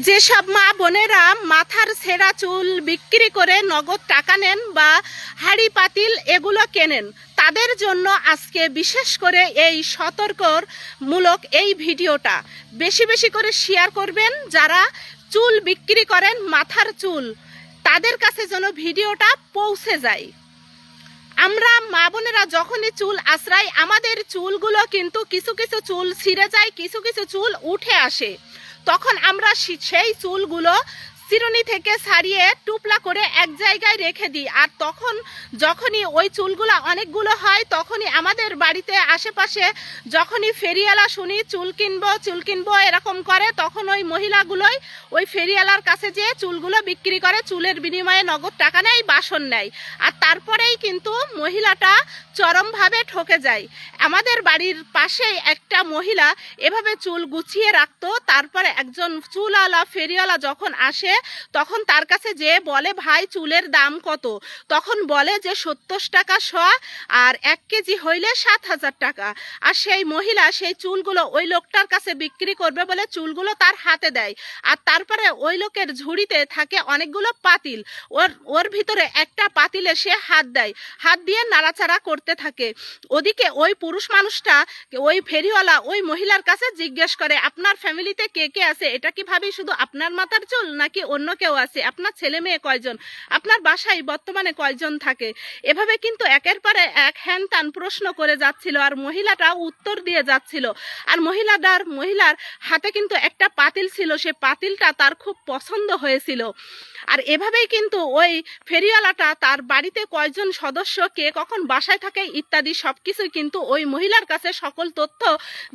যেসব মা বোনেরা মাথার ছেঁড়া চুল বিক্রি করে নগদ টাকা নেন বা হাঁড়ি পাতিল এগুলো কেনেন, তাদের জন্য আজকে বিশেষ করে এই সতর্কমূলক এই ভিডিওটা বেশি বেশি করে শেয়ার করবেন। যারা চুল বিক্রি করেন, মাথার চুল, তাদের কাছে যেন ভিডিওটা পৌঁছে যায়। আমরা মা বোনেরা যখনই চুল আঁচড়াই, আমাদের চুলগুলো কিন্তু কিছু কিছু চুল ছিঁড়ে যায়, কিছু কিছু চুল উঠে আসে। তখন আমরা সেই চুলগুলো চিরুনি থেকে ছাড়িয়ে টুপলা করে এক জায়গায় রেখে দিই। আর তখন যখনই ওই চুলগুলো অনেকগুলো হয়, তখনই আমাদের বাড়িতে আশেপাশে যখনই ফেরিওয়ালা শুনি চুল কিনবো এরকম করে, তখন ওই মহিলাগুলোই ওই ফেরিওয়ালার কাছে যেয়ে চুলগুলো বিক্রি করে, চুলের বিনিময়ে নগদ টাকা নেয়, বাসন নেয়। আর তারপরেই কিন্তু মহিলাটা চরমভাবে ঠকে যায়। আমাদের বাড়ির পাশেই একটা মহিলা এভাবে চুল গুছিয়ে রাখতো। তারপরে একজন চুলওয়ালা ফেরিওয়ালা যখন আসে, তখন তার কাছে যে বলে, ভাই চুলের দাম কত? তখন বলে যে 70 টাকা শ, আর 1 কেজি হইলে 7,000 টাকা। আর সেই মহিলা সেই চুলগুলো ওই লোকটার কাছে বিক্রি করবে বলে চুলগুলো তার হাতে দেয়। আর তারপরে ওই লোকের ঝুড়িতে থাকে অনেকগুলো পাতিল, ওর ভিতরে একটা পাতিলে সে হাত দেয়, হাত দিয়ে নাড়াচাড়া করতে থাকে। ওদিকে ওই পুরুষ মানুষটা, ওই ফেরিওয়ালা ওই মহিলার কাছে জিজ্ঞেস করে, আপনার ফ্যামিলিতে কে কে আছে? এটা কি ভাবি শুধু আপনার মাথার চুল, নাকি অন্য কেউ আছে? আপনার ছেলে মেয়ে কয়জন? আপনার বাসায় বর্তমানে কয়জন থাকে? এভাবে কিন্তু একের পরে এক হ্যান ত্যান প্রশ্ন করে যাচ্ছিল, আর মহিলাটা উত্তর দিয়ে যাচ্ছিল। আর মহিলার হাতে কিন্তু একটা পাতিল ছিল, সে পাতিলটা তার খুব পছন্দ হয়েছিল। আর এভাবেই কিন্তু ওই ফেরিওয়ালাটা তার বাড়িতে কয়জন সদস্য, কে কখন বাসায় থাকে ইত্যাদি সবকিছুই কিন্তু ওই মহিলার কাছে সকল তথ্য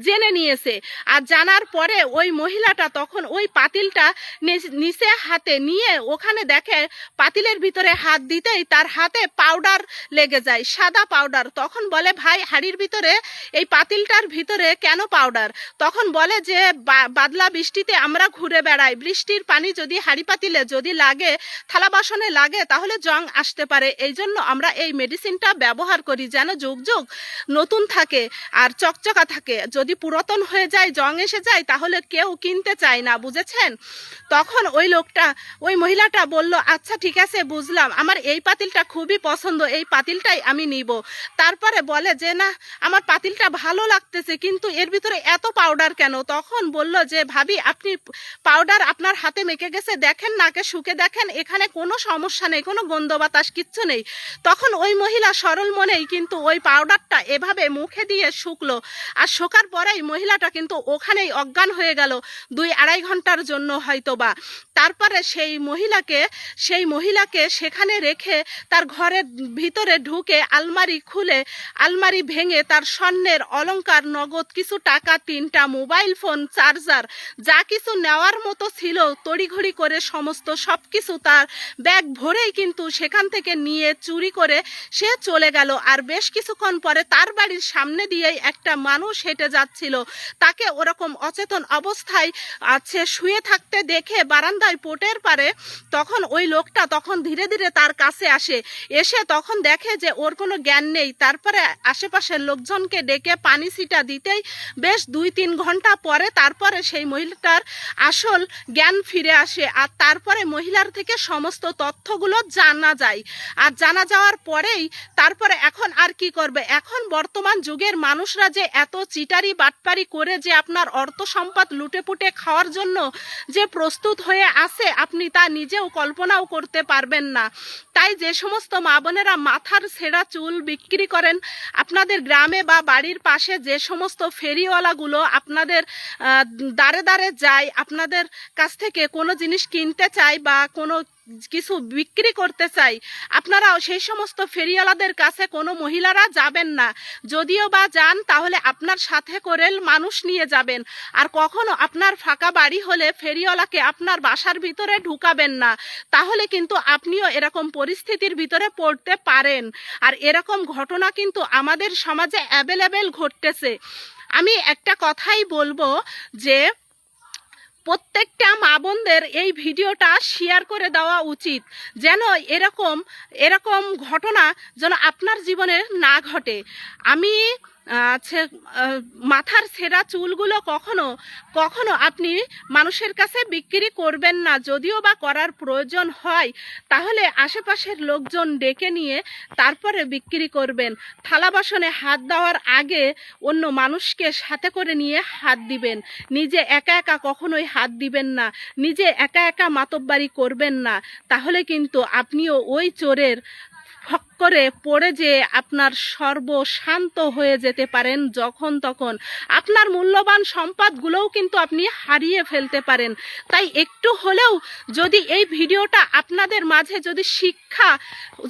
জেনে নিয়েছে। আর জানার পরে ওই মহিলাটা তখন ওই পাতিলটা নিচে হাতে নিয়ে ওখানে দেখে পাতিলের ভিতরে হাত দিতেই তার হাতে পাউডার লেগে যায়, সাদা পাউডার। তখন বলে, ভাই হাড়ির ভিতরে এই পাতিলটার ভিতরে কেন পাউডার? তখন বলে যে বাদলা বৃষ্টিতে আমরা ঘুরে বেড়াই, বৃষ্টির পানি যদি হাড়ি পাতিলে যদি লাগে, থালা বাসনে লাগে, তাহলে জং আসতে পারে। এই জন্য আমরা এই মেডিসিনটা ব্যবহার করি, যেন যুগ যুগ নতুন থাকে আর চকচকা থাকে। যদি পুরাতন হয়ে যায়, জং এসে যায়, তাহলে কেউ কিনতে চায় না, বুঝেছেন? তখন ওই মহিলাটা বলল, আচ্ছা ঠিক আছে, বুঝলাম, আমার এই পাতিলটা খুবই পছন্দ, এই পাতিলটাই আমি নিব। তারপরে বলে যে না, আমার পাতিলটা ভালো লাগতেছে, কিন্তু এর ভিতরে এত পাউডার কেন? তখন বলল যে, ভাবি আপনি পাউডার আপনার হাতে মেখে গেছে, দেখেন, নাকে শুকে দেখেন, এখানে কোনো সমস্যা নেই, কোনো গন্ধ বাতাস কিচ্ছু নেই। তখন ওই মহিলা সরল মনেই কিন্তু ওই পাউডারটা এভাবে মুখে দিয়ে শুকলো। আর শোকার পরেই মহিলাটা কিন্তু ওখানেই অজ্ঞান হয়ে গেল 2-2.5 ঘন্টার জন্য হয়তোবা। তারপরে সেই মহিলাকে সেখানে রেখে তার ঘরের ভিতরে ঢুকে আলমারি খুলে, আলমারি ভেঙে তার স্বর্ণের অলংকার, নগদ কিছু টাকা, 3টা মোবাইল ফোন, চার্জার, যা কিছু নেওয়ার মতো ছিল তড়িঘড়ি করে সমস্ত সবকিছু তার ব্যাগ ভরেই কিন্তু সেখান থেকে নিয়ে চুরি করে সে চলে গেল। আর বেশ কিছুক্ষণ পরে তার বাড়ির সামনে দিয়েই একটা মানুষ হেঁটে যাচ্ছিল, তাকে ওরকম অচেতন অবস্থায় আছে শুয়ে থাকতে দেখে বারান্দায় পোটের পারে, তখন ওই লোকটা তখন ধীরে ধীরে তার কাছে এসে তখন দেখে যে ওর কোনো জ্ঞান নেই। তারপরে আশেপাশের লোকজনকে ডেকে পানি ছিটা দিতেই বেশ 2-3 ঘন্টা পরে তারপরে সেই মহিলাটার আসল জ্ঞান ফিরে আসে। আর তারপরে মহিলার থেকে সমস্ত তথ্যগুলো জানা যায়। আর জানা যাওয়ার পরেই তারপরে এখন আর কি করবে? এখন বর্তমান যুগের মানুষরা যে এত চিটারি বাটপারি করে যে আপনার অর্থ সম্পদ লুটেপুটে খাওয়ার জন্য যে প্রস্তুত হয়ে আছে, আপনি তা নিজেও কল্পনাও করতে পারবেন না। তাই যে সমস্ত মা বোনেরা মাথার ছেঁড়া চুল বিক্রি করেন, আপনাদের গ্রামে বা বাড়ির পাশে যে সমস্ত ফেরিওয়ালাগুলো আপনাদের দাঁড়ে দাঁড়ে যায়, আপনাদের কাছ থেকে কোনো জিনিস কিনতে চায় বা কোনো কিছু বিক্রি করতে চাই, আপনারাও সেই সমস্ত ফেরিওয়ালাদের কাছে কোনো মহিলারা যাবেন না। যদিও বা যান, তাহলে আপনার সাথে করে মানুষ নিয়ে যাবেন। আর কখনো আপনার ফাঁকা বাড়ি হলে ফেরিওয়ালাকে আপনার বাসার ভিতরে ঢুকাবেন না, তাহলে কিন্তু আপনিও এরকম পরিস্থিতির ভিতরে পড়তে পারেন। আর এরকম ঘটনা কিন্তু আমাদের সমাজে অ্যাভেলেবেল ঘটতেছে। আমি একটা কথাই বলবো যে প্রত্যেকটা মা বোনদের এই ভিডিওটা শেয়ার করে দেওয়া উচিত, যেন এরকম ঘটনা যেন আপনার জীবনে না ঘটে। আমি আছে মাথার ছেঁড়া চুলগুলো কখনো কখনো আপনি মানুষের কাছে বিক্রি করবেন না। যদিও বা করার প্রয়োজন হয় তাহলে আশেপাশের লোকজন ডেকে নিয়ে তারপরে বিক্রি করবেন। থালা বাসনে হাত দেওয়ার আগে অন্য মানুষকে সাথে করে নিয়ে হাত দিবেন। নিজে একা একা কখনোই হাত দিবেন না, নিজে একা একা মাতব্বারি করবেন না। তাহলে কিন্তু আপনিও ওই চোরের ফক্করে পড়ে যে আপনার সর্বশান্ত হয়ে যেতে পারেন। যখন তখন আপনার মূল্যবান সম্পদগুলোও কিন্তু আপনি হারিয়ে ফেলতে পারেন। তাই একটু হলেও যদি এই ভিডিওটা আপনাদের মাঝে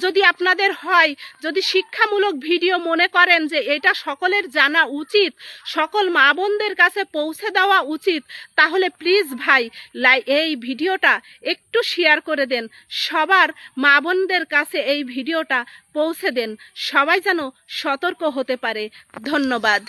যদি আপনাদের হয়, যদি শিক্ষামূলক ভিডিও মনে করেন যে এটা সকলের জানা উচিত, সকল মা বোনদের কাছে পৌঁছে দেওয়া উচিত, তাহলে প্লিজ ভাই এই ভিডিওটা একটু শেয়ার করে দেন। সবার মা বোনদের কাছে এই ভিডিওটা পৌঁছে দেন, সবাই যেন সতর্ক হতে পারে। ধন্যবাদ।